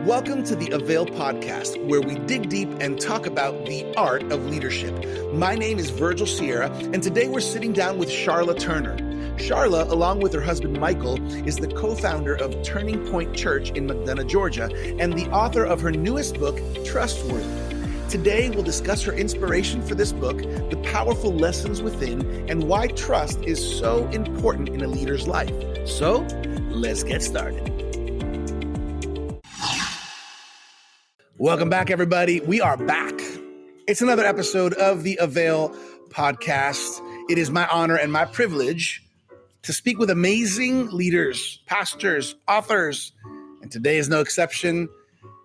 Welcome to the Avail podcast, where we dig deep and talk about the art of leadership. My name is Virgil Sierra, and today we're sitting down with Charla Turner. Charla, along with her husband Michael, is the co-founder of Turning Point Church in McDonough, Georgia, and the author of her newest book, Trustworthy. Today, we'll discuss her inspiration for this book, the powerful lessons within, and why trust is so important in a leader's life. So, let's get started. Welcome back, everybody. We are back. It's another episode of the Avail podcast. It is my honor and my privilege to speak with amazing leaders, pastors, authors, and today is no exception.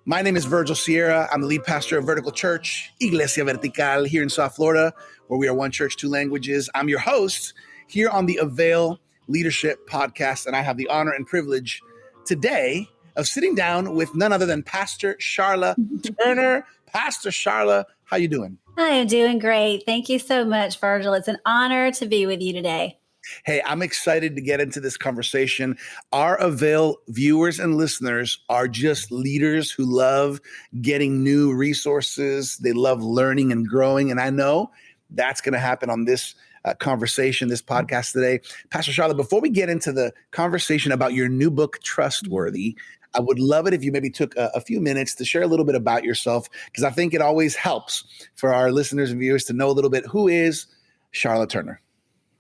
My name is Virgil Sierra. I'm the lead pastor of Vertical Church, Iglesia Vertical, here in South Florida, where we are one church, two languages. I'm your host here on the Avail Leadership Podcast, and I have the honor and privilege today of sitting down with none other than Pastor Charla Turner. Pastor Charla, how you doing? I am doing great. Thank you so much, Virgil. It's an honor to be with you today. Hey, I'm excited to get into this conversation. Our Avail viewers and listeners are just leaders who love getting new resources. They love learning and growing. And I know that's going to happen on this conversation, this podcast today. Pastor Charla, before we get into the conversation about your new book, Trustworthy, I would love it if you maybe took a few minutes to share a little bit about yourself, because I think it always helps for our listeners and viewers to know a little bit, who is Charla Turner?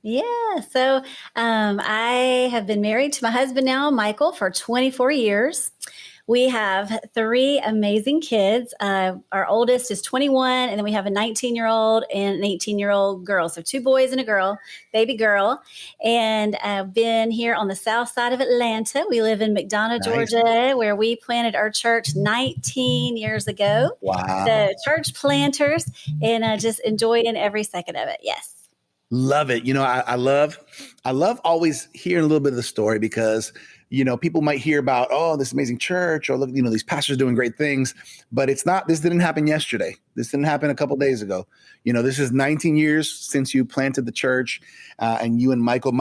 Yeah. So I have been married to my husband now, Michael, for 24 years. We have three amazing kids. Our oldest is 21, and then we have a 19-year-old and an 18-year-old girl. So two boys and a girl, baby girl. And I've been here on the south side of Atlanta. We live in McDonough, nice. Georgia, where we planted our church 19 years ago. Wow. So church planters, and just enjoying every second of it. Yes. Love it. You know, I love always hearing a little bit of the story, because you know, people might hear about, oh, this amazing church, or look, you know, these pastors doing great things, but it's not, this didn't happen yesterday. This didn't happen a couple of days ago. You know, this is 19 years since you planted the church, and you and Michael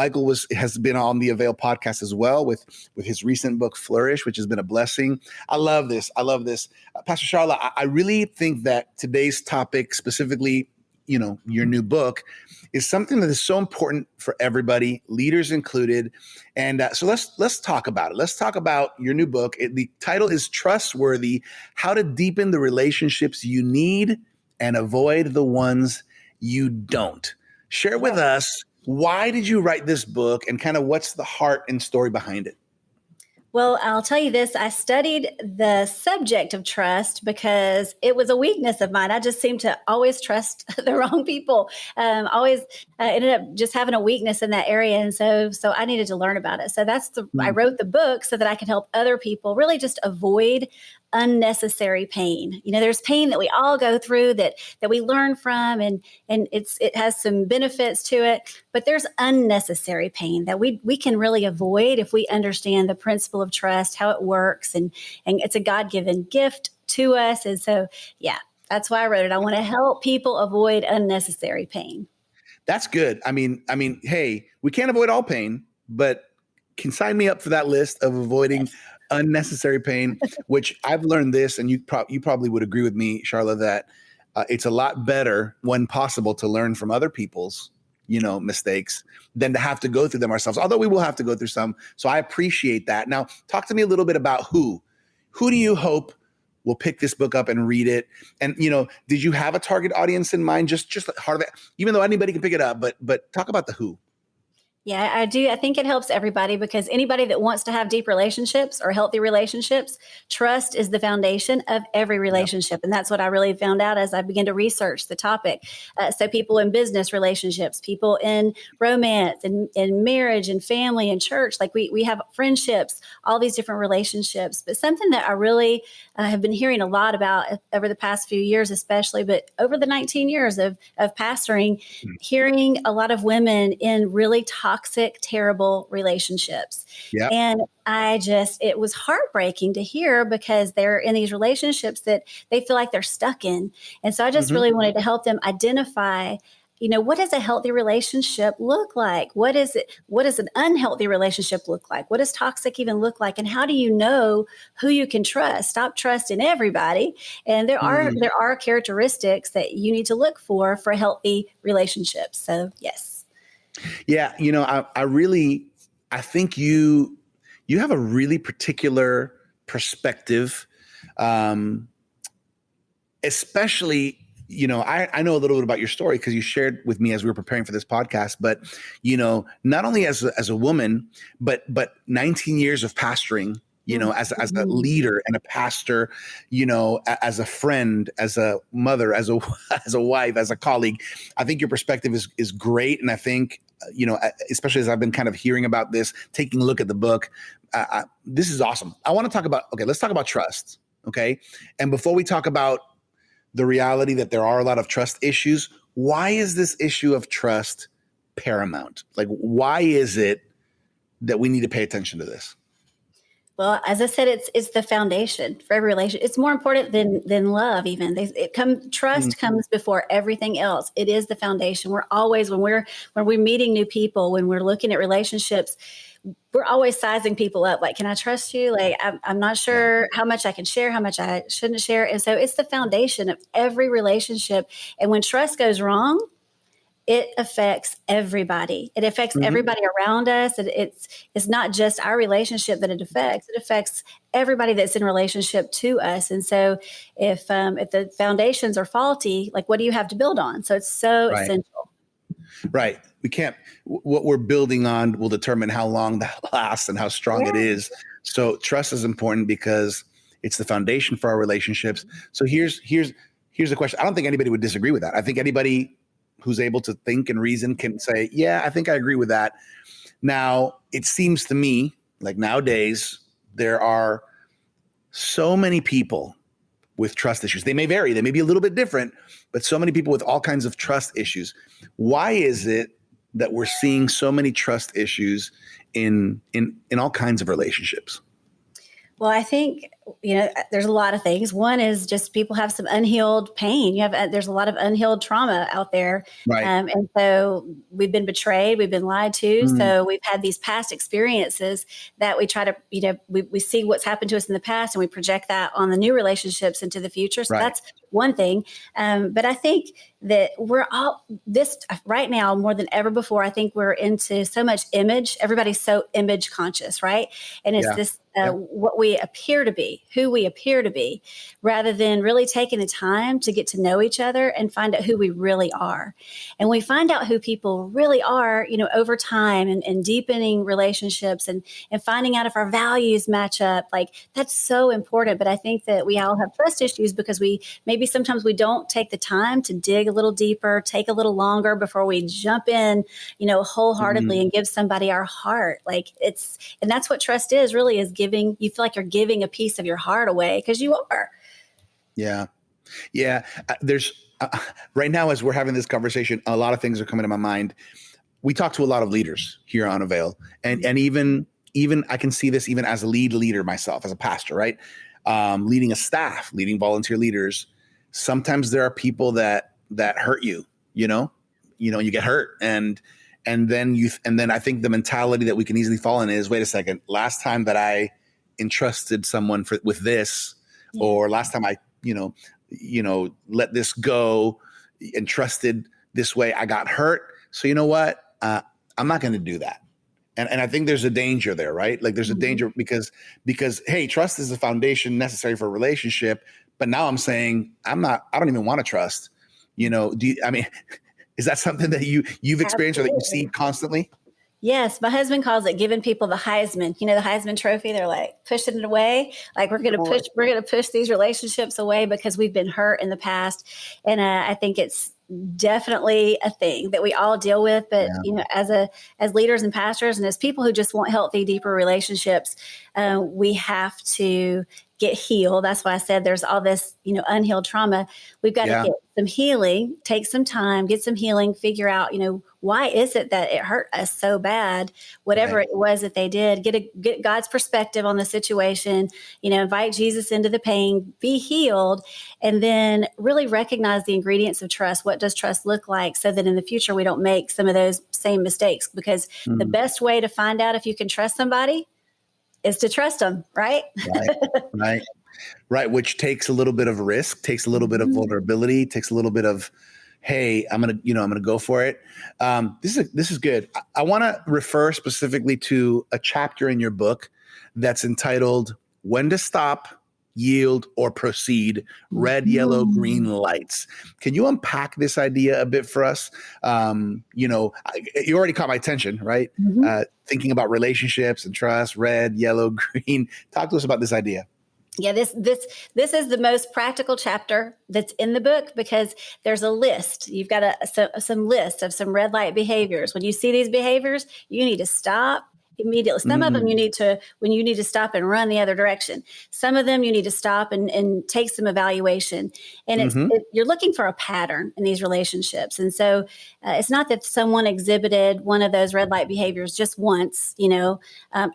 has been on the Avail podcast as well with his recent book, Flourish, which has been a blessing. I love this. Pastor Charla, I really think that today's topic, specifically, you know, your new book, is something that is so important for everybody, leaders included. And so let's talk about it. Let's talk about your new book. The title is Trustworthy: How to Deepen the Relationships You Need and Avoid the Ones You Don't. Share with us, why did you write this book, and kind of what's the heart and story behind it? Well, I'll tell you this. I studied the subject of trust because it was a weakness of mine. I just seemed to always trust the wrong people. Always ended up just having a weakness in that area. And so I needed to learn about it. So I wrote the book so that I could help other people really just avoid unnecessary pain. You know, there's pain that we all go through that we learn from, and it has some benefits to it, but there's unnecessary pain that we can really avoid if we understand the principle of trust, how it works, and it's a God-given gift to us. And so, yeah, that's why I wrote it. I want to help people avoid unnecessary pain. That's good. I mean, hey, we can't avoid all pain, but can sign me up for that list of avoiding unnecessary pain, which I've learned this, and you probably would agree with me, Charla, that it's a lot better when possible to learn from other people's, you know, mistakes than to have to go through them ourselves, although we will have to go through some. So I appreciate that. Now, talk to me a little bit about who do you hope will pick this book up and read it? And, you know, did you have a target audience in mind? Just heart of it, even though anybody can pick it up, but talk about the who. Yeah, I do. I think it helps everybody, because anybody that wants to have deep relationships or healthy relationships, trust is the foundation of every relationship. And that's what I really found out as I began to research the topic. So people in business relationships, people in romance and in marriage and family and church, like we have friendships, all these different relationships. But something that I really have been hearing a lot about over the past few years, especially, but over the 19 years of pastoring, hearing a lot of women in really toxic, terrible relationships. Yep. And it was heartbreaking to hear, because they're in these relationships that they feel like they're stuck in. And so I just really wanted to help them identify, what does a healthy relationship look like? What is it? What does an unhealthy relationship look like? What does toxic even look like? And how do you know who you can trust? Stop trusting everybody. And there are characteristics that you need to look for a healthy relationship. So yes. Yeah, I think you have a really particular perspective, especially, I know a little bit about your story because you shared with me as we were preparing for this podcast, but, not only as a woman, but 19 years of pastoring, as a leader and a pastor, as a friend, as a mother, as a as a wife, as a colleague. I think your perspective is great, and I think especially as I've been kind of hearing about this, taking a look at the book, this is awesome. I want to talk about let's talk about trust, okay? And before we talk about the reality that there are a lot of trust issues, why is this issue of trust paramount? Like, why is it that we need to pay attention to this? Well, as I said, it's the foundation for every relationship. It's more important than love. Even trust comes before everything else. It is the foundation. We're always when we're meeting new people, when we're looking at relationships, we're always sizing people up. Like, can I trust you? Like, I'm not sure how much I can share, how much I shouldn't share. And so it's the foundation of every relationship. And when trust goes wrong, it affects everybody. It affects everybody around us. It's not just our relationship that it affects. It affects everybody that's in relationship to us. And so if the foundations are faulty, like, what do you have to build on? So it's so essential. Right. We can't, what we're building on will determine how long that lasts and how strong it is. So trust is important because it's the foundation for our relationships. So here's the question. I don't think anybody would disagree with that. I think anybody who's able to think and reason can say, yeah, I think I agree with that. Now, it seems to me like nowadays there are so many people with trust issues. They may vary, they may be a little bit different, but so many people with all kinds of trust issues. Why is it that we're seeing so many trust issues in all kinds of relationships? Well, I think, there's a lot of things. One is just people have some unhealed pain. There's a lot of unhealed trauma out there. Right. And so we've been betrayed, we've been lied to. So we've had these past experiences that we try to, we see what's happened to us in the past and we project that on the new relationships into the future. So that's one thing. But I think that we're all this right now more than ever before. I think we're into so much image. Everybody's so image conscious, right? And it's this what we appear to be, who we appear to be, rather than really taking the time to get to know each other and find out who we really are. And we find out who people really are, over time and deepening relationships and finding out if our values match up. Like, that's so important. But I think that we all have trust issues because sometimes we don't take the time to dig a little deeper, take a little longer before we jump in, wholeheartedly and give somebody our heart. And that's what trust is, really, is giving. You feel like you're giving a piece of your heart away because you are. Yeah. There's right now, as we're having this conversation, a lot of things are coming to my mind. We talk to a lot of leaders here on Avail, and even I can see this even as a leader myself, as a pastor, right? Leading a staff, leading volunteer leaders. Sometimes there are people that hurt you, you get hurt, and then I think the mentality that we can easily fall in is, wait a second, last time that I entrusted someone with this, or last time I, let this go and trusted this way, I got hurt. So you know what? I'm not going to do that. And I think there's a danger there, right? Like, there's a danger because, hey, trust is the foundation necessary for a relationship. But now I'm saying I don't even want to trust. Is that something that you've experienced or that you see constantly? Yes, my husband calls it giving people the Heisman. The Heisman Trophy. They're like pushing it away. Like, we're going to push these relationships away because we've been hurt in the past. And I think it's definitely a thing that we all deal with. But as leaders and pastors, and as people who just want healthy, deeper relationships, we have to get healed. That's why I said there's all this, unhealed trauma. We've got to Yeah. get some healing, take some time, get some healing, figure out, why is it that it hurt us so bad? Whatever Right. it was that they did, get God's perspective on the situation, invite Jesus into the pain, be healed, and then really recognize the ingredients of trust. What does trust look like, so that in the future we don't make some of those same mistakes? Because the Mm. best way to find out if you can trust somebody is to trust them, right? Right. Right. Right. Which takes a little bit of risk, takes a little bit of Mhm. vulnerability, takes a little bit of, hey, I'm gonna go for it. This is good. I want to refer specifically to a chapter in your book that's entitled "When to Stop, Yield, or Proceed: Red, Yellow, Green Mhm. Lights." Can you unpack this idea a bit for us? You already caught my attention, right? Mhm. Thinking about relationships and trust, red, yellow, green. Talk to us about this idea. Yeah, this is the most practical chapter that's in the book, because there's a list. You've got some list of some red light behaviors. When you see these behaviors, you need to stop immediately. Some of them Mm. you need to stop and run the other direction. Some of them you need to stop and take some evaluation. And Hmm. you're looking for a pattern in these relationships. And so it's not that someone exhibited one of those red light behaviors just once,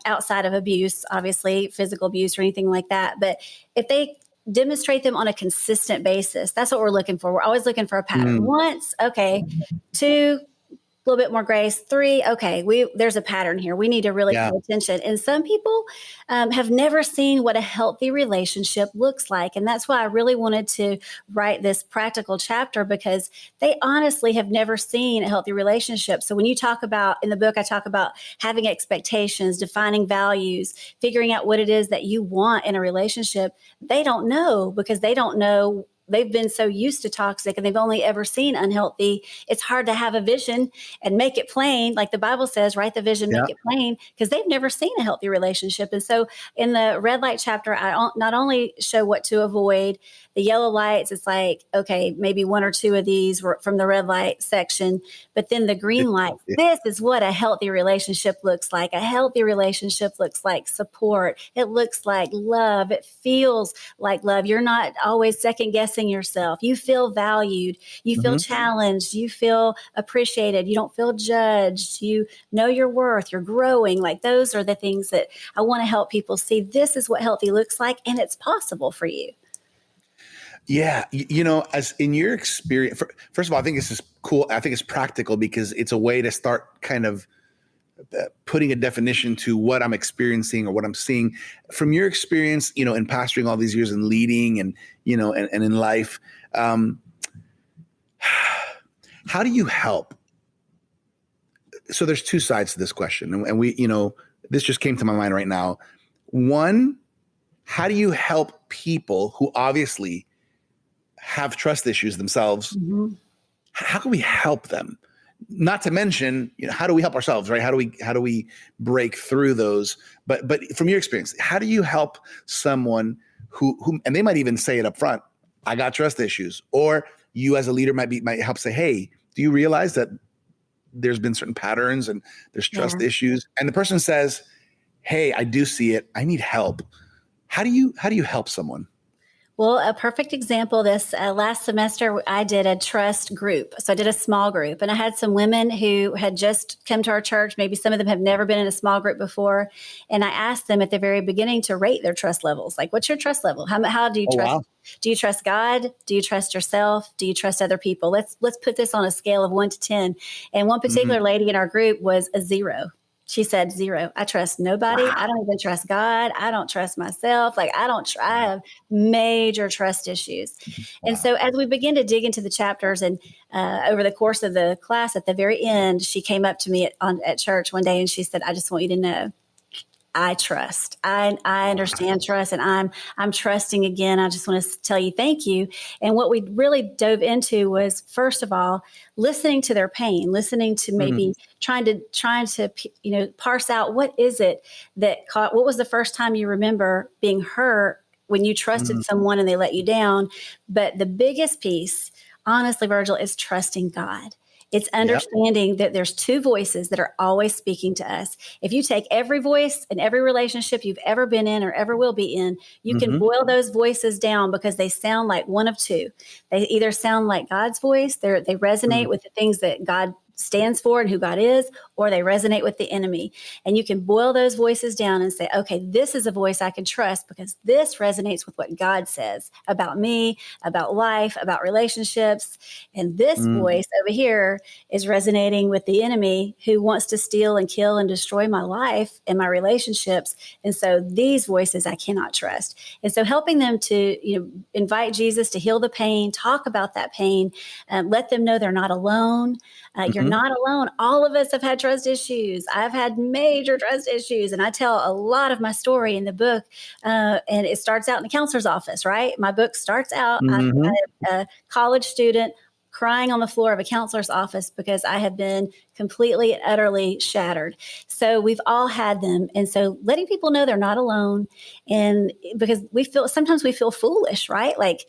outside of abuse, obviously physical abuse or anything like that. But if they demonstrate them on a consistent basis, that's what we're looking for. We're always looking for a pattern. Mm. Once, okay. Two, a little bit more grace. Three, okay, there's a pattern here. We need to really pay Yeah. attention. And some people have never seen what a healthy relationship looks like. And that's why I really wanted to write this practical chapter, because they honestly have never seen a healthy relationship. So when you talk about, in the book, I talk about having expectations, defining values, figuring out what it is that you want in a relationship. They don't know, because they don't know. They've been so used to toxic and they've only ever seen unhealthy. It's hard to have a vision and make it plain. Like the Bible says, write the vision, Yeah. make it plain, because they've never seen a healthy relationship. And so in the red light chapter, I not only show what to avoid, the yellow lights, it's like, okay, maybe one or two of these were from the red light section, but then the green lights, this is what a healthy relationship looks like. A healthy relationship looks like support. It looks like love. It feels like love. You're not always second guessing yourself. You feel valued. You feel Hmm. challenged. You feel appreciated. You don't feel judged. You know your worth. You're growing. Like, those are the things that I want to help people see. This is what healthy looks like, and it's possible for you. Yeah. As in your experience, first of all, I think this is cool. I think it's practical because it's a way to start kind of putting a definition to what I'm experiencing or what I'm seeing from your experience, in pastoring all these years and leading and in life. How do you help? So there's two sides to this question, and we, this just came to my mind right now. One, how do you help people who obviously have trust issues themselves? Mhm. How can we help them? Not to mention, how do we help ourselves, right? How do we break through those? But from your experience, how do you help someone who and they might even say it up front, I got trust issues, or you as a leader might help say, hey, do you realize that there's been certain patterns and there's Yeah. trust issues? And the person says, hey, I do see it. I need help. How do you help someone? Well, a perfect example, this last semester, I did a trust group. So I did a small group, and I had some women who had just come to our church. Maybe some of them have never been in a small group before. And I asked them at the very beginning to rate their trust levels. Like, what's your trust level? How do you Oh, trust? wow. Do you trust God? Do you trust yourself? Do you trust other people? Let's put this on a scale of 1 to 10. And one particular Mhm. lady in our group was a 0. She said 0. I trust nobody. I Wow. don't even trust God. I don't trust myself. Like, I have major trust issues. And Wow. so as we begin to dig into the chapters, and over the course of the class, at the very end, she came up to me at church one day and she said, I just want you to know, I trust. I understand trust, and I'm trusting again. I just want to tell you thank you. And what we really dove into was, first of all, listening to their pain, listening to Mm. maybe trying to parse out, what is it that caught, what was the first time you remember being hurt when you trusted Mm. someone and they let you down. But the biggest piece, honestly, Virgil, is trusting God. It's understanding that there's two voices that are always speaking to us. If you take every voice in every relationship you've ever been in or ever will be in, you can boil those voices down because they sound like one of two. They either sound like God's voice, they resonate with the things that God stands for and who God is, or they resonate with the enemy. And you can boil those voices down and say, okay, this is a voice I can trust because this resonates with what God says about me, about life, about relationships. And this voice over here is resonating with the enemy who wants to steal and kill and destroy my life and my relationships. And so these voices I cannot trust. And so helping them to, invite Jesus to heal the pain, talk about that pain, let them know they're not alone. You're not alone. All of us have had trust issues. I've had major trust issues, and I tell a lot of my story in the book. And it starts out in the counselor's office, right? My book starts out, I'm a college student crying on the floor of a counselor's office because I have been completely and utterly shattered. So we've all had them. And so letting people know they're not alone. And because sometimes we feel foolish, right? Like,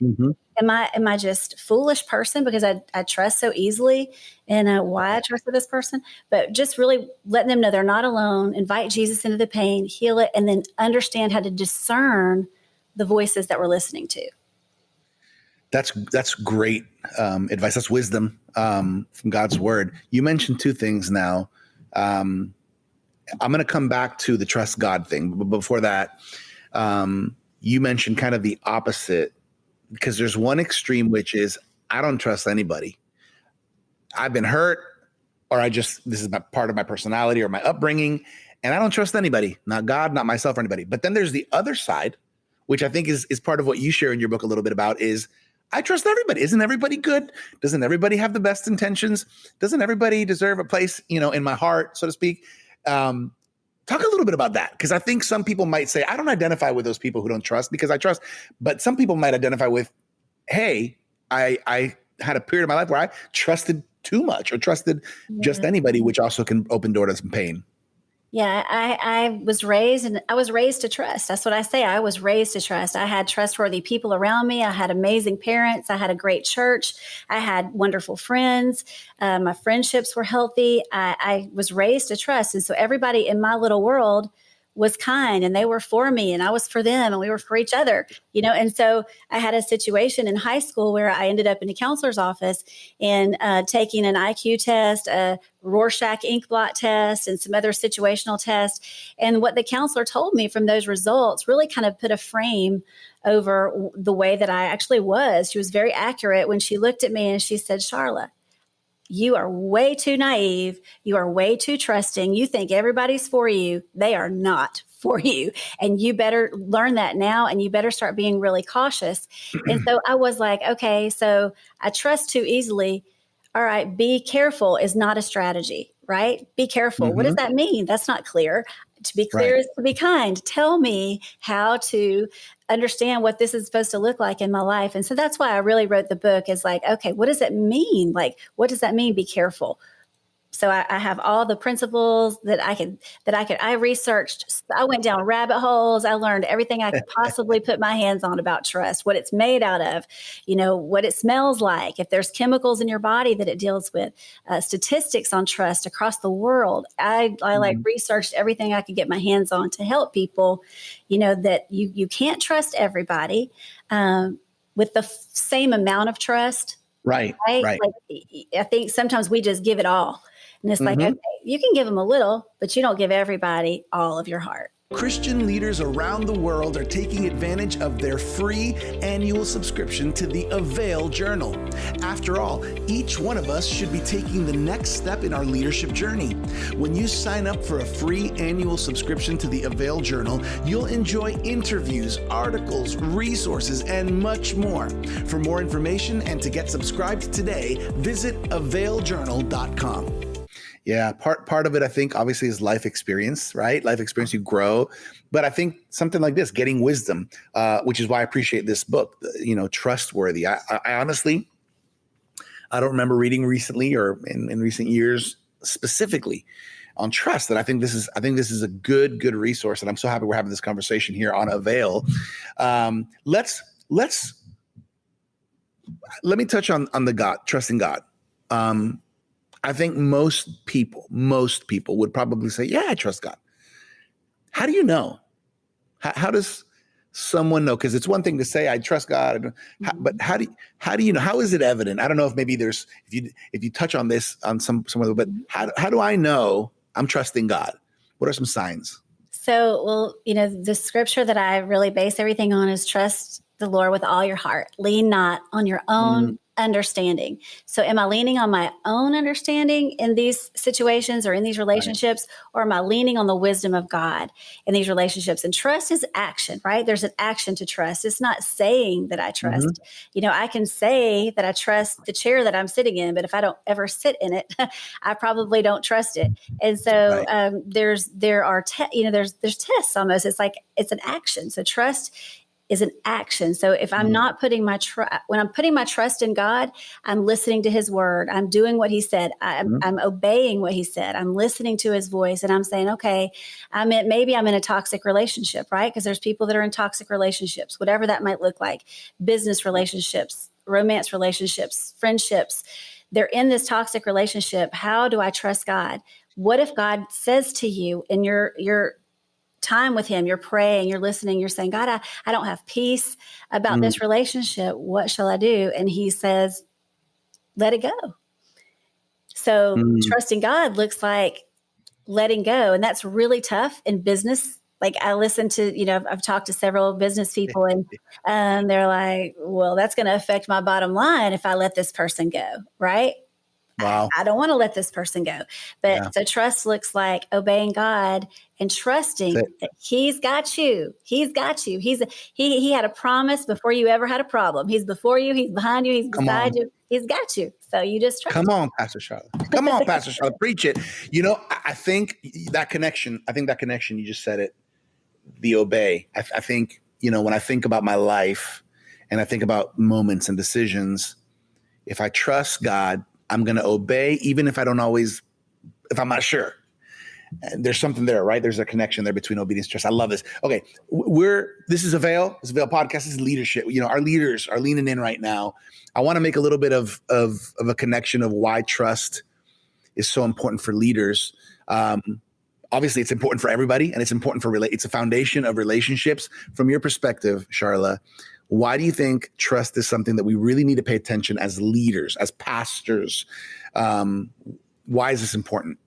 am I just foolish person because I trust so easily and why I trusted this person? But just really letting them know they're not alone, invite Jesus into the pain, heal it, and then understand how to discern the voices that we're listening to. That's great advice. That's wisdom from God's word. You mentioned two things now. I'm going to come back to the trust God thing. But before that, you mentioned kind of the opposite, because there's one extreme, which is I don't trust anybody. I've been hurt, or this is part of my personality or my upbringing, and I don't trust anybody, not God, not myself or anybody. But then there's the other side, which I think is part of what you share in your book a little bit about, is I trust everybody. Isn't everybody good? Doesn't everybody have the best intentions? Doesn't everybody deserve a place, in my heart, so to speak? Talk a little bit about that, because I think some people might say, I don't identify with those people who don't trust because I trust. But some people might identify with, hey, I had a period of my life where I trusted too much or trusted just anybody, which also can open door to some pain. Yeah, I was raised to trust. That's what I say. I was raised to trust. I had trustworthy people around me. I had amazing parents. I had a great church. I had wonderful friends. My friendships were healthy. I was raised to trust. And so everybody in my little world was kind, and they were for me, and I was for them, and we were for each other, And so I had a situation in high school where I ended up in a counselor's office and taking an IQ test, a Rorschach ink blot test, and some other situational tests. And what the counselor told me from those results really kind of put a frame over the way that I actually was. She was very accurate when she looked at me and she said, Charla, you are way too naive. You are way too trusting. You think everybody's for you. They are not for you. And you better learn that now, and you better start being really cautious. And so I was like, okay, so I trust too easily. All right, be careful is not a strategy, right? Be careful. What does that mean? That's not clear. To be clear is to be kind. Tell me how to understand what this is supposed to look like in my life. And so that's why I really wrote the book, is like, okay, what does it mean? Like, what does that mean? Be careful. So I have all the principles I researched. I went down rabbit holes. I learned everything I could possibly put my hands on about trust, what it's made out of, what it smells like, if there's chemicals in your body that it deals with, statistics on trust across the world. I researched everything I could get my hands on to help people, that you can't trust everybody with the same amount of trust. Right. Like, I think sometimes we just give it all. And it's like, okay, you can give them a little, but you don't give everybody all of your heart. Christian leaders around the world are taking advantage of their free annual subscription to the Avail Journal. After all, each one of us should be taking the next step in our leadership journey. When you sign up for a free annual subscription to the Avail Journal, you'll enjoy interviews, articles, resources, and much more. For more information and to get subscribed today, visit availjournal.com. Yeah, part of it, I think, obviously, is life experience, right? Life experience, you grow. But I think something like this, getting wisdom, which is why I appreciate this book, Trustworthy. I honestly, I don't remember reading recently or in recent years specifically on trust. And I think this is a good resource. And I'm so happy we're having this conversation here on Avail. Let me touch on the God, trusting God. I think most people would probably say, yeah, I trust God. How do you know? How does someone know? Because it's one thing to say I trust God, but how do you know? How is it evident? I don't know if maybe there's if you touch on this on some other, but how do I know I'm trusting God? What are some signs? So, well, the scripture that I really base everything on is trust the Lord with all your heart. Lean not on your own understanding. So, am I leaning on my own understanding in these situations or in these relationships, or am I leaning on the wisdom of God in these relationships? And trust is action, right? There's an action to trust. It's not saying that I trust. I can say that I trust the chair that I'm sitting in, but if I don't ever sit in it, I probably don't trust it. And so there's tests almost. It's like it's an action. So trust is an action. So if I'm not putting when I'm putting my trust in God, I'm listening to his word. I'm doing what he said. I'm obeying what he said. I'm listening to his voice, and I'm saying, okay, maybe I'm in a toxic relationship, right? Because there's people that are in toxic relationships, whatever that might look like, business relationships, romance relationships, friendships. They're in this toxic relationship. How do I trust God? What if God says to you in your time with him, you're praying, you're listening, you're saying, God, I don't have peace about this relationship. What shall I do? And he says, let it go. So trusting God looks like letting go. And that's really tough in business. Like I listen to, I've talked to several business people and they're like, well, that's going to affect my bottom line if I let this person go. Right. Wow. I don't want to let this person go. But so trust looks like obeying God and trusting that he's got you. He's got you. He had a promise before you ever had a problem. He's before you. He's behind you. He's beside you. He's got you. So you just trust. Come on, Pastor Charlotte. Come on, Pastor Charlotte. Preach it. I think that connection, you just said it, the obey. I think, when I think about my life and I think about moments and decisions, if I trust God, I'm going to obey, even if I'm not sure. And there's something there, right? There's a connection there between obedience and trust. I love this. Okay. This is Avail. This is Avail podcast. This is leadership. Our leaders are leaning in right now. I want to make a little bit of a connection of why trust is so important for leaders. Obviously it's important for everybody, and it's important it's a foundation of relationships. From your perspective, Charla, why do you think trust is something that we really need to pay attention as leaders, as pastors? Why is this important?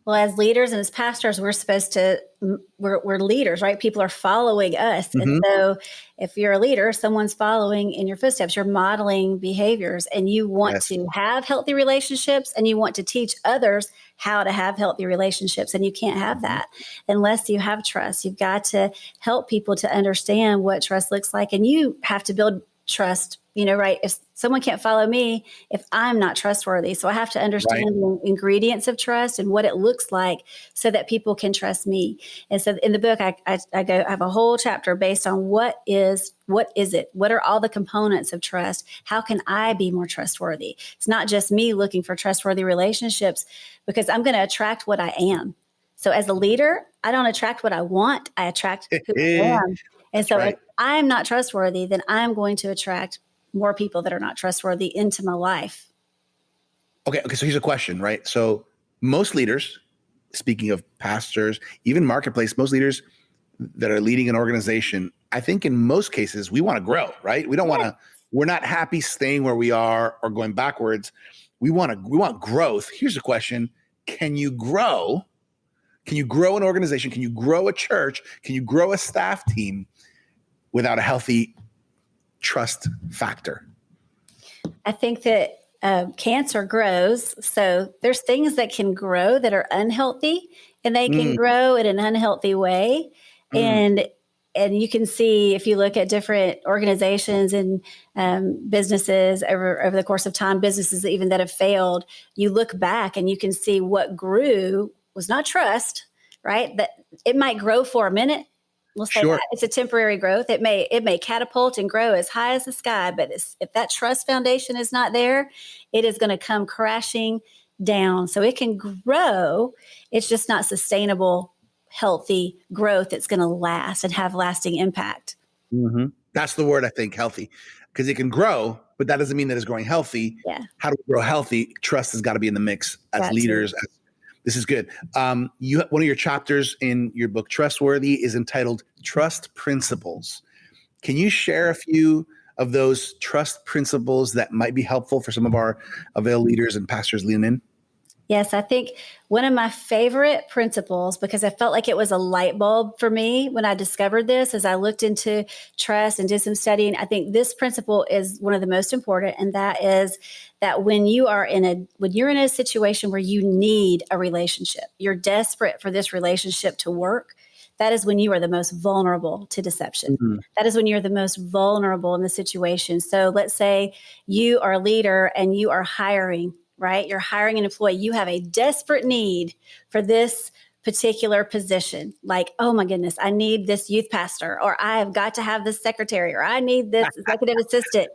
Well, as leaders and as pastors, we're leaders, right? People are following us. And so if you're a leader, someone's following in your footsteps, you're modeling behaviors, and you want to have healthy relationships, and you want to teach others how to have healthy relationships. And you can't have that unless you have trust. You've got to help people to understand what trust looks like, and you have to build trust, right? If someone can't follow me, if I'm not trustworthy. So I have to understand the ingredients of trust and what it looks like so that people can trust me. And so in the book, I have a whole chapter based on what is it? What are all the components of trust? How can I be more trustworthy? It's not just me looking for trustworthy relationships, because I'm going to attract what I am. So as a leader, I don't attract what I want. I attract who I am. And so if I'm not trustworthy, then I'm going to attract more people that are not trustworthy into my life. Okay. So here's a question, right? So most leaders, speaking of pastors, even marketplace, most leaders that are leading an organization, I think in most cases, we want to grow, right? We don't want to, we're not happy staying where we are or going backwards. We want growth. Here's a question. Can you grow? Can you grow an organization? Can you grow a church? Can you grow a staff team without a healthy trust factor? I think that cancer grows. So there's things that can grow that are unhealthy, and they can grow in an unhealthy way. And you can see, if you look at different organizations and businesses over the course of time, businesses even that have failed, you look back and you can see what grew was not trust, right? That it might grow for a minute. We'll say that it's a temporary growth. It may catapult and grow as high as the sky, but if that trust foundation is not there, it is going to come crashing down. So it can grow. It's just not sustainable, healthy growth that's going to last and have lasting impact. That's the word, I think, healthy, because it can grow, but that doesn't mean that it's growing healthy. Yeah. How do we grow healthy? Trust has got to be in the mix as Got leaders. This is good. One of your chapters in your book, Trustworthy, is entitled Trust Principles. Can you share a few of those trust principles that might be helpful for some of our Avail leaders and pastors leaning in? Yes, I think one of my favorite principles, because I felt like it was a light bulb for me when I discovered this, as I looked into trust and did some studying, I think this principle is one of the most important. And that is that when you're in a situation where you need a relationship, you're desperate for this relationship to work, that is when you are the most vulnerable to deception. Mm-hmm. That is when you're the most vulnerable in the situation. So let's say you are a leader and you are hiring, right? You're hiring an employee. You have a desperate need for this particular position. Like, oh my goodness, I need this youth pastor, or I have got to have this secretary, or I need this executive assistant.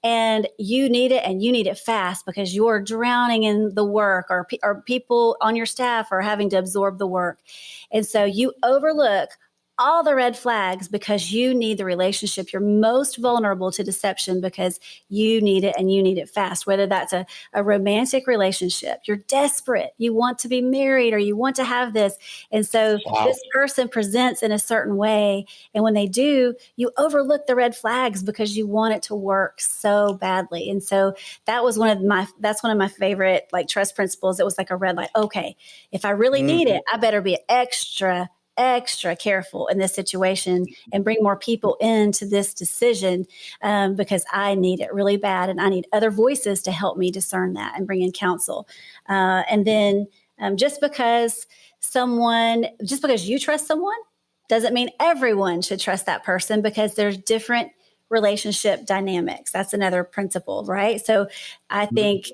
And you need it, and you need it fast because you're drowning in the work, or people on your staff are having to absorb the work. And so you overlook all the red flags because you need the relationship. You're most vulnerable to deception because you need it, and you need it fast, whether that's a romantic relationship. You're desperate. You want to be married, or you want to have this. And so this person presents in a certain way. And when they do, you overlook the red flags because you want it to work so badly. And so that's one of my favorite trust principles. It was like a red light. Okay, if I really need it, I better be extra careful in this situation and bring more people into this decision because I need it really bad, and I need other voices to help me discern that and bring in counsel. And then just because you trust someone doesn't mean everyone should trust that person, because there's different relationship dynamics. That's another principle, right? So I think,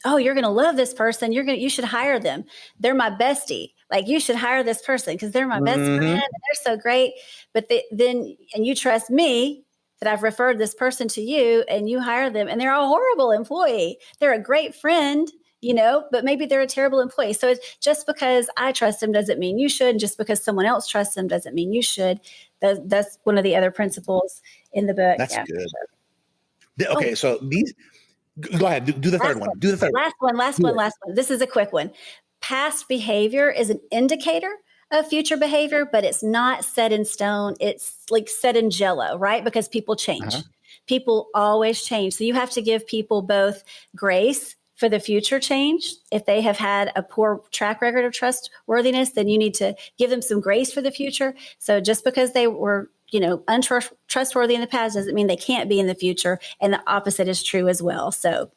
you're going to love this person. You should hire them. They're my bestie. Like, you should hire this person because they're my best friend and they're so great. But then you trust me that I've referred this person to you, and you hire them, and they're a horrible employee. They're a great friend, but maybe they're a terrible employee. So it's just because I trust them doesn't mean you should. And just because someone else trusts them doesn't mean you should. That's one of the other principles in the book. That's good. Sure. Okay, so these. Go ahead. Do the third one. Do the third one. Last one. This is a quick one. Past behavior is an indicator of future behavior, but it's not set in stone. It's like set in jello, right? Because people change. People always change. So you have to give people both grace for the future change. If they have had a poor track record of trustworthiness, then you need to give them some grace for the future. So just because they were untrustworthy in the past doesn't mean they can't be in the future. And the opposite is true as well. So.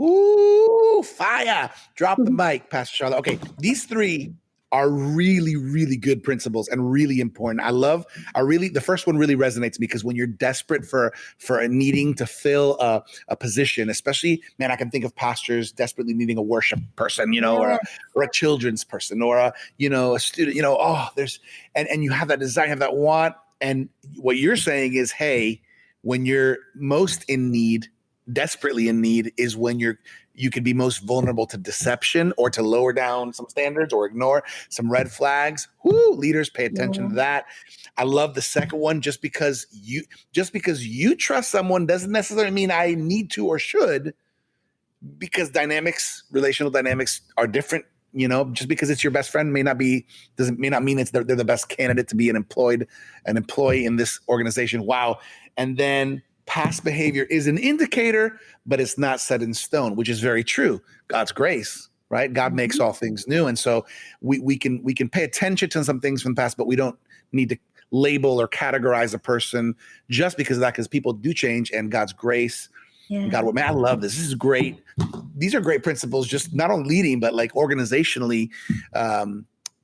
Ooh, fire. Drop the mic, Pastor Charla. Okay. These three are really, really good principles and really important. The first one really resonates because when you're desperate for a needing to fill a position, especially, man, I can think of pastors desperately needing a worship person, or a children's person, or a student, and you have that desire, have that want. And what you're saying is, hey, when you're most in need, desperately in need, is when you can be most vulnerable to deception, or to lower down some standards, or ignore some red flags. Leaders, pay attention to that. I love the second one. Just because you trust someone doesn't necessarily mean I need to or should, because relational dynamics are different. Just because it's your best friend may not mean they're the best candidate to be an employee in this organization. Wow. And then past behavior is an indicator, but it's not set in stone, which is very true. God's grace, right? God makes all things new. And so we can pay attention to some things from the past, but we don't need to label or categorize a person just because of that, because people do change, and God's grace. Yeah. God, man, I love this. This is great. These are great principles, just not only leading, but like organizationally.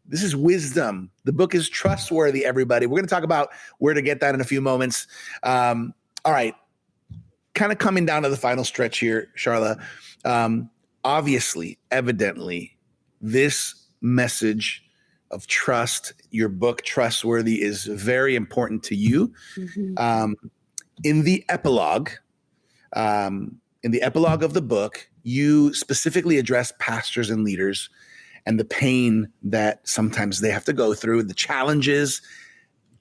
This is wisdom. The book is trustworthy, everybody. We're going to talk about where to get that in a few moments. All right. Kind of coming down to the final stretch here, Charla. Obviously, evidently, this message of trust, your book, Trustworthy, is very important to you. In the epilogue of the book, you specifically address pastors and leaders and the pain that sometimes they have to go through, the challenges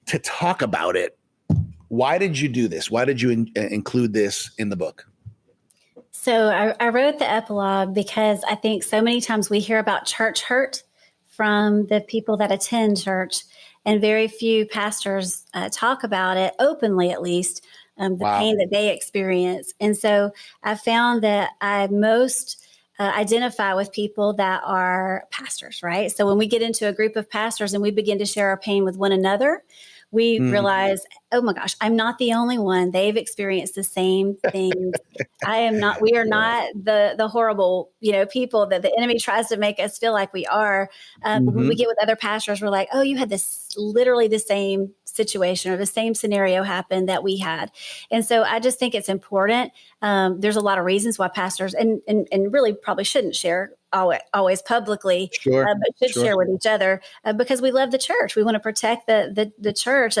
to talk about it Why did you do this? Why did you include this in the book? So I wrote the epilogue because I think so many times we hear about church hurt from the people that attend church, and very few pastors talk about it openly, at least, the Wow. pain that they experience. And so I found that I most identify with people that are pastors, right? So when we get into a group of pastors and we begin to share our pain with one another, we realize, oh my gosh, I'm not the only one. They've experienced the same things. I am not, we are not the horrible, people that the enemy tries to make us feel like we are. But when we get with other pastors, we're like, oh, you had literally the same situation or the same scenario happen that we had. And so I just think it's important. There's a lot of reasons why pastors and really probably shouldn't share always publicly, Sure. but should share with each other because we love the church. We want to protect the church.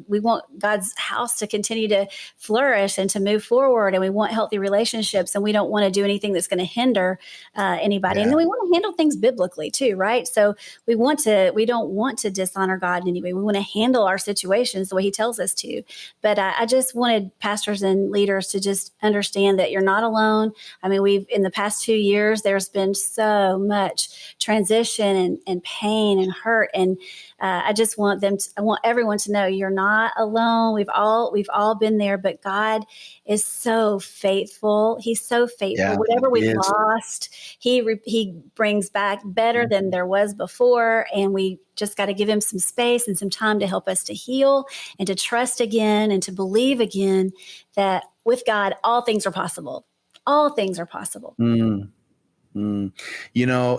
We want God's house to continue to flourish and to move forward. And we want healthy relationships. And we don't want to do anything that's going to hinder anybody. Yeah. And then we want to handle things biblically too, right? So we don't want to dishonor God in any way. We want to handle our situations the way he tells us to. But I just wanted pastors and leaders to just understand that you're not alone. I mean, in the past 2 years, there's been so much transition and pain and hurt. And I just want I want everyone to know you're not alone. We've all been there, but God is so faithful. He's so faithful. Yeah, Whatever he we've is. lost, he brings back better than there was before. And we just got to give him some space and some time to help us to heal and to trust again and to believe again that with God, all things are possible. All things are possible.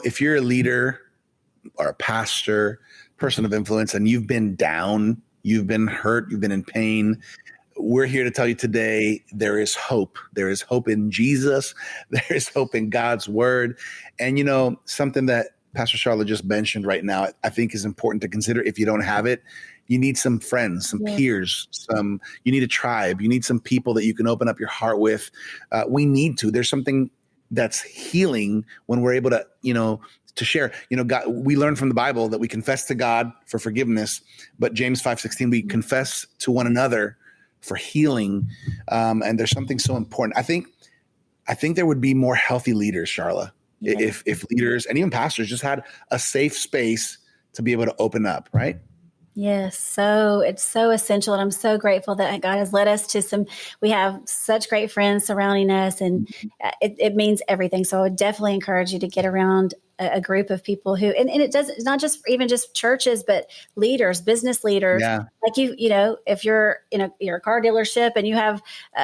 If you're a leader or a pastor, person of influence, and you've been down, you've been hurt, you've been in pain, we're here to tell you today, there is hope. There is hope in Jesus. There is hope in God's word. And, something that Pastor Charla just mentioned right now, I think is important to consider. If you don't have it, you need some friends, some peers, you need a tribe, you need some people that you can open up your heart with. We need to. There's something that's healing when we're able to, to share. God, we learn from the Bible that we confess to God for forgiveness, but James 5:16, we confess to one another for healing. And there's something so important. I think there would be more healthy leaders, Charla, if leaders and even pastors just had a safe space to be able to open up, right? Yes. So it's so essential. And I'm so grateful that God has led us to we have such great friends surrounding us, and it means everything. So I would definitely encourage you to get around a group of people who, and it's not just even just churches, but leaders, business leaders. Yeah. Like if you're you're a car dealership and you have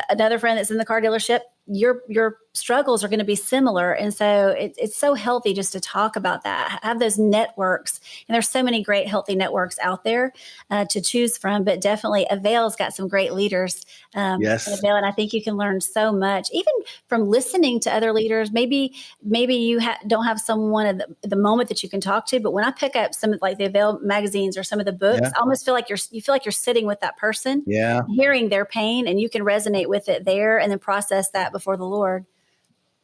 another friend that's in the car dealership, your struggles are going to be similar. And so it's so healthy just to talk about that, have those networks. And there's so many great, healthy networks out there to choose from, but definitely Avail's got some great leaders. Yes. Avail, and I think you can learn so much, even from listening to other leaders. Maybe you don't have someone at the moment that you can talk to, but when I pick up some of like the Avail magazines or some of the books, I almost feel like you feel like you're sitting with that person, hearing their pain, and you can resonate with it there and then process that before the Lord.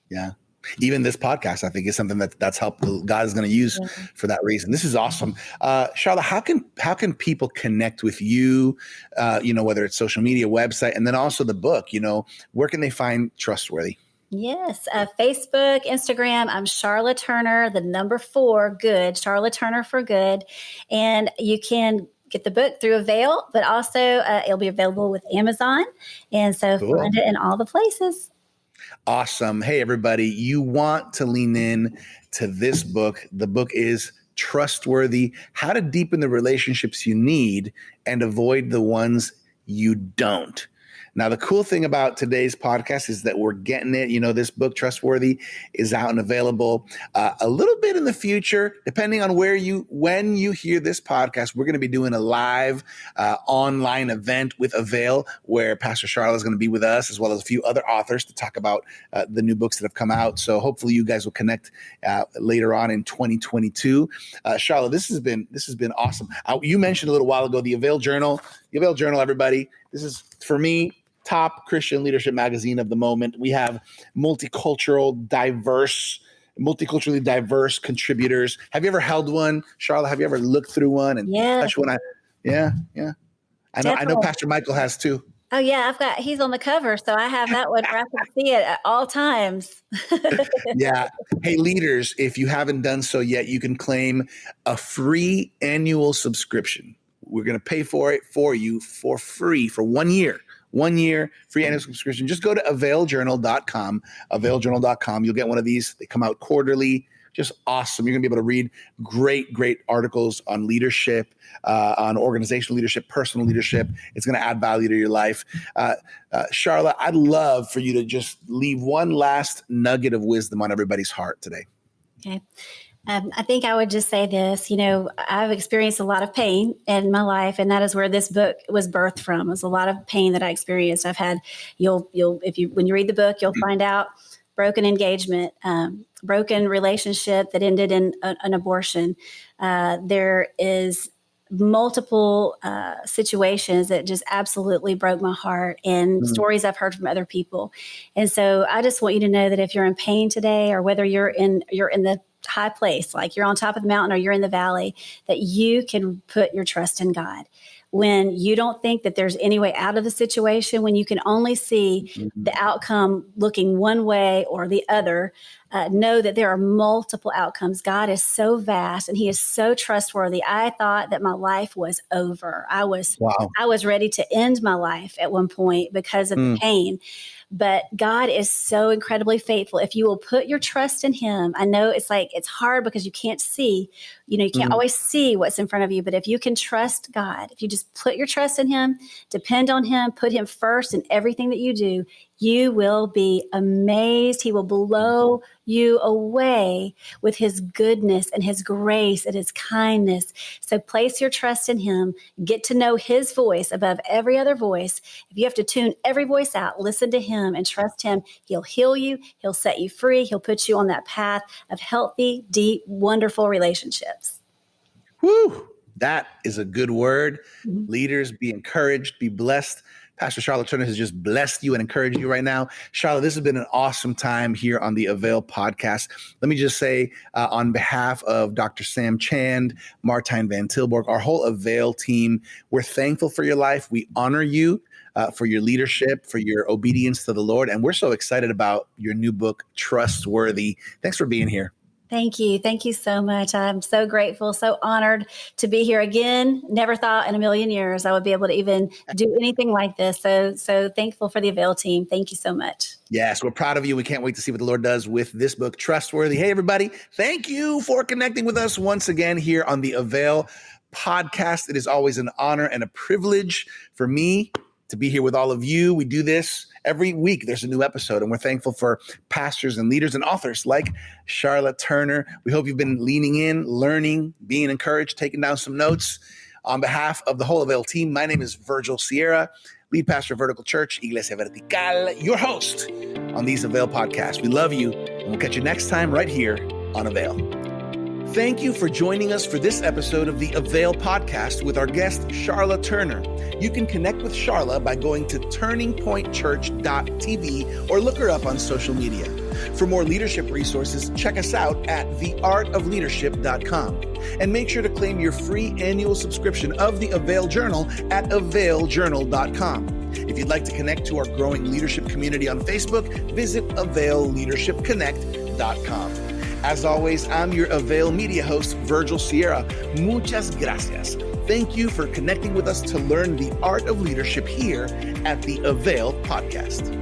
Yeah. Even this podcast, I think, is something that's helped. God is going to use for that reason. This is awesome. Charla, how can people connect with you, whether it's social media, website, and then also the book, where can they find Trustworthy? Yes. Facebook, Instagram. I'm Charla Turner, the number 4, good, Charla Turner for good. And you can get the book through Avail, but also it'll be available with Amazon. And so find it in all the places. Awesome. Hey, everybody, you want to lean in to this book. The book is Trustworthy: How to Deepen the Relationships You Need and Avoid the Ones You Don't. Now, the cool thing about today's podcast is that we're getting it. This book, Trustworthy, is out and available a little bit in the future, depending on when you hear this podcast. We're going to be doing a live online event with Avail, where Pastor Charla is going to be with us, as well as a few other authors, to talk about the new books that have come out. So hopefully you guys will connect later on in 2022. Charla, this has been awesome. You mentioned a little while ago the Avail Journal. The Avail Journal, everybody. This is, for me, top Christian leadership magazine of the moment. We have multiculturally diverse contributors. Have you ever held one, Charla? Have you ever looked through one and touched one? Yeah. I know Pastor Michael has too. Oh yeah, he's on the cover, so I have that one where I can see it at all times. Yeah. Hey, leaders, if you haven't done so yet, you can claim a free annual subscription. We're going to pay for it for you for free for 1 year. 1 year free annual subscription. Just go to availjournal.com, availjournal.com. You'll get one of these. They come out quarterly. Just awesome. You're going to be able to read great articles on leadership, on organizational leadership, personal leadership. It's going to add value to your life. Charla, I'd love for you to just leave one last nugget of wisdom on everybody's heart today. Okay. I think I would just say this, I've experienced a lot of pain in my life, and that is where this book was birthed from. It was a lot of pain that I experienced. I've had, when you read the book, you'll find out broken engagement, broken relationship that ended in an abortion. There is multiple situations that just absolutely broke my heart, and stories I've heard from other people. And so I just want you to know that if you're in pain today, or whether you're in the high place, like you're on top of the mountain or you're in the valley, that you can put your trust in God. When you don't think that there's any way out of the situation, when you can only see the outcome looking one way or the other, know that there are multiple outcomes. God is so vast and he is so trustworthy. I thought that my life was over. I was ready to end my life at one point because of the pain. But God is so incredibly faithful. If you will put your trust in him, I know it's hard because you can't see, you can't always see what's in front of you. But if you can trust God, if you just put your trust in him, depend on him, put him first in everything that you do, you will be amazed. He will blow you away with his goodness and his grace and his kindness. So place your trust in him. Get to know his voice above every other voice. If you have to tune every voice out, listen to him and trust him. He'll heal you. He'll set you free. He'll put you on that path of healthy, deep, wonderful relationships. Woo! That is a good word. Leaders, be encouraged, be blessed. Pastor Charla Turner has just blessed you and encouraged you right now. Charla, this has been an awesome time here on the Avail podcast. Let me just say on behalf of Dr. Sam Chand, Martijn Van Tilburg, our whole Avail team, we're thankful for your life. We honor you for your leadership, for your obedience to the Lord. And we're so excited about your new book, Trustworthy. Thanks for being here. Thank you. Thank you so much. I'm so grateful, so honored to be here again. Never thought in a million years I would be able to even do anything like this. So thankful for the Avail team. Thank you so much. Yes, we're proud of you. We can't wait to see what the Lord does with this book, Trustworthy. Hey, everybody. Thank you for connecting with us once again here on the Avail podcast. It is always an honor and a privilege for me to be here with all of you. We do this every week. There's a new episode, and we're thankful for pastors and leaders and authors like Charla Turner. We hope you've been leaning in, learning, being encouraged, taking down some notes. On behalf of the whole Avail team, my name is Virgil Sierra, lead pastor of Vertical Church, Iglesia Vertical, your host on these Avail podcasts. We love you, and we'll catch you next time right here on Avail. Thank you for joining us for this episode of the Avail podcast with our guest, Charla Turner. You can connect with Charla by going to turningpointchurch.tv or look her up on social media. For more leadership resources, check us out at theartofleadership.com. And make sure to claim your free annual subscription of the Avail Journal at availjournal.com. If you'd like to connect to our growing leadership community on Facebook, visit availleadershipconnect.com. As always, I'm your Avail Media host, Virgil Sierra. Muchas gracias. Thank you for connecting with us to learn the art of leadership here at the Avail Podcast.